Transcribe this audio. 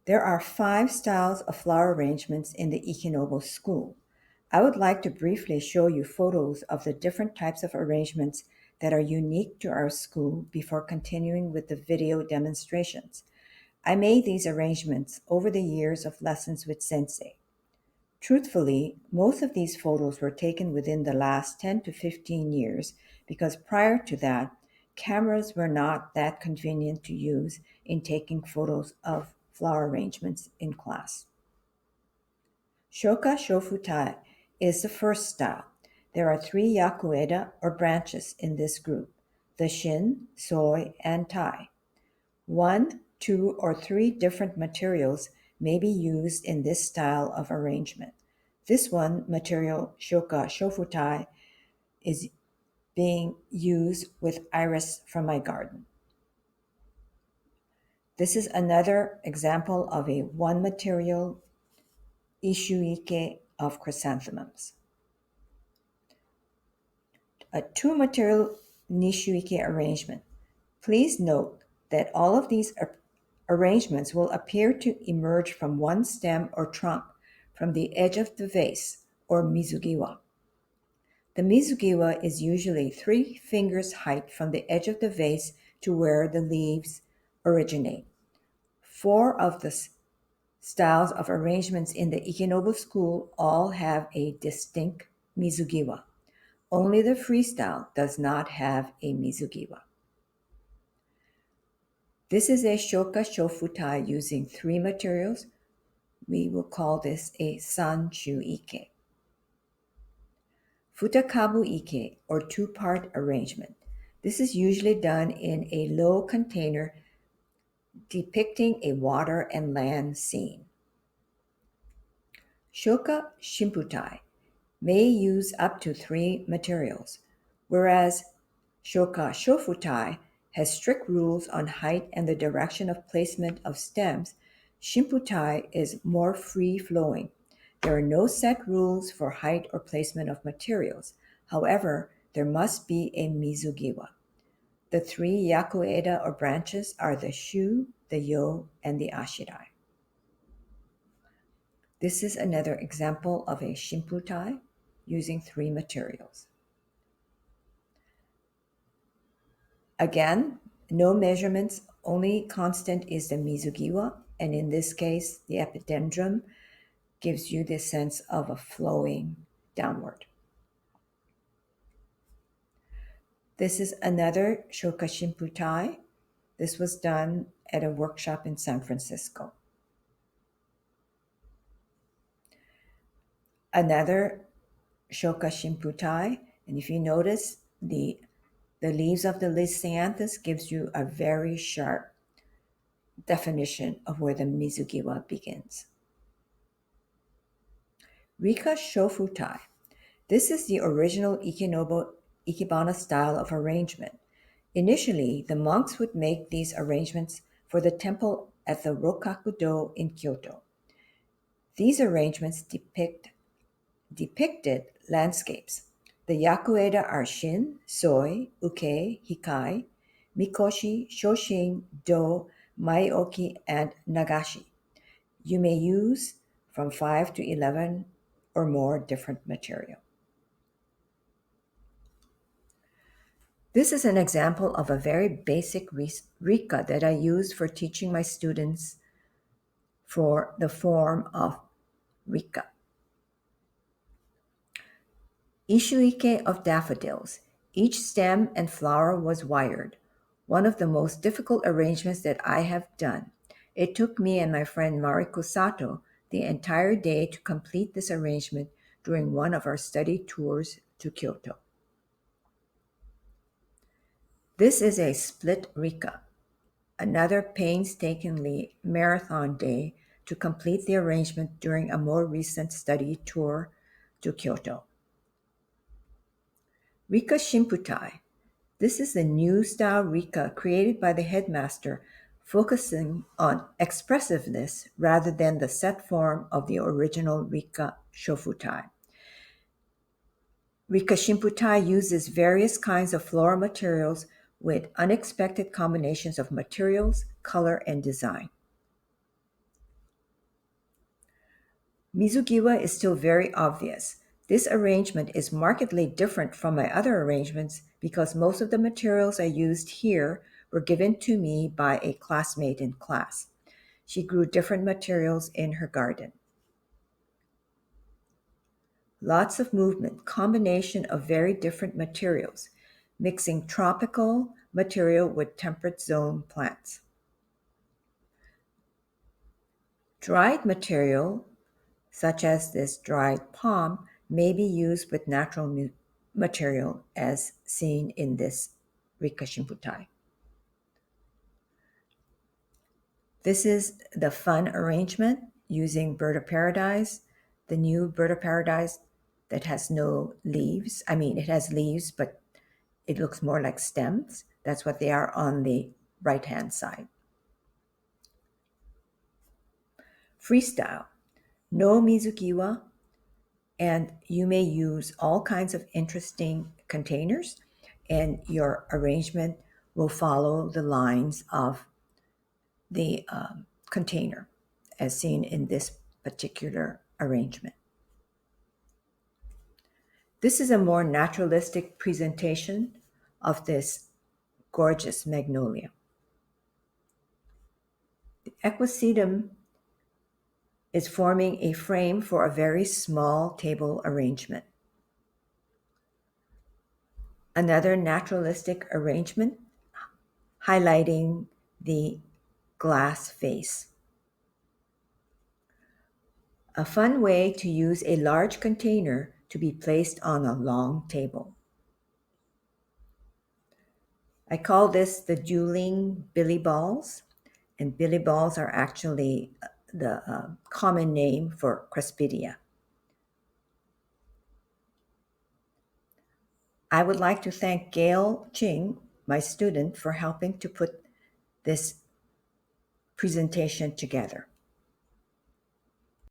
There are 5 styles of flower arrangements in the Ikenobo school. I would like to briefly show you photos of the different types of arrangements that are unique to our school before continuing with the video demonstrations. I made these arrangements over the years of lessons with Sensei. Truthfully, most of these photos were taken within the last 10 to 15 years because prior to that, cameras were not that convenient to use in taking photos of flower arrangements in class. Shoka Shofutai is the first style. There are 3 yakueda or branches in this group: the shin, soi, and tai. 1, 2, or 3 different materials may be used in this style of arrangement. This one material, Shoka Shofutai, is being used with iris from my garden. This is another example of a one material Ishuike of chrysanthemums. A 2 material Nishuike arrangement. Please note that all of these arrangements will appear to emerge from one stem or trunk from the edge of the vase, or mizugiwa. The mizugiwa is usually 3 fingers height from the edge of the vase to where the leaves originate. 4 of the styles of arrangements in the Ikenobo school all have a distinct mizugiwa. Only the freestyle does not have a mizugiwa. This is a shoka shofutai using 3 materials. We will call this a sanchu ike. Futakabu ike, or 2-part arrangement. This is usually done in a low container depicting a water and land scene. Shoka shimputai may use up to 3 materials, whereas shoka shofutai has strict rules on height and the direction of placement of stems. Shimputai is more free-flowing. There are no set rules for height or placement of materials. However, there must be a mizugiwa. The 3 yakueda or branches are the shu, the yo, and the ashirai. This is another example of a shimputai using 3 materials. Again, no measurements, only constant is the mizugiwa, and in this case, the epidendrum gives you the sense of a flowing downward. This is another shoka shimputai. This was done at a workshop in San Francisco. Another shoka shimputai, and if you notice, the leaves of the Lysianthus gives you a very sharp definition of where the mizugiwa begins. Rika shofutai. This is the original Ikenobo Ikebana style of arrangement. Initially, the monks would make these arrangements for the temple at the Rokaku-do in Kyoto. These arrangements depicted landscapes. The yakueda are shin, soi, uke, hikai, mikoshi, shoshin, do, maioki, and nagashi. You may use from 5 to 11 or more different material. This is an example of a very basic rika that I use for teaching my students for the form of rika. Ishuike of daffodils. Each stem and flower was wired. One of the most difficult arrangements that I have done. It took me and my friend Mariko Sato the entire day to complete this arrangement during one of our study tours to Kyoto. This is a split rika, another painstakingly marathon day to complete the arrangement during a more recent study tour to Kyoto. Rika Shimputai. This is the new style rika created by the headmaster, focusing on expressiveness rather than the set form of the original rika shofutai. Rika Shimputai uses various kinds of floral materials with unexpected combinations of materials, color, and design. Mizugiwa is still very obvious. This arrangement is markedly different from my other arrangements because most of the materials I used here were given to me by a classmate in class. She grew different materials in her garden. Lots of movement, combination of very different materials, mixing tropical material with temperate zone plants. Dried material, such as this dried palm, may be used with natural material as seen in this Rikashimputai. This is the fun arrangement using bird of paradise, the new bird of paradise that has no leaves. I mean, it has leaves, but it looks more like stems. That's what they are on the right hand side. Freestyle. No Mizukiwa, and you may use all kinds of interesting containers, and your arrangement will follow the lines of the container as seen in this particular arrangement. This is a more naturalistic presentation of this gorgeous magnolia. The equisetum is forming a frame for a very small table arrangement. Another naturalistic arrangement highlighting the glass face. A fun way to use a large container to be placed on a long table. I call this the dueling billy balls, and billy balls are actually the common name for Crespidia. I would like to thank Gail Ching, my student, for helping to put this presentation together.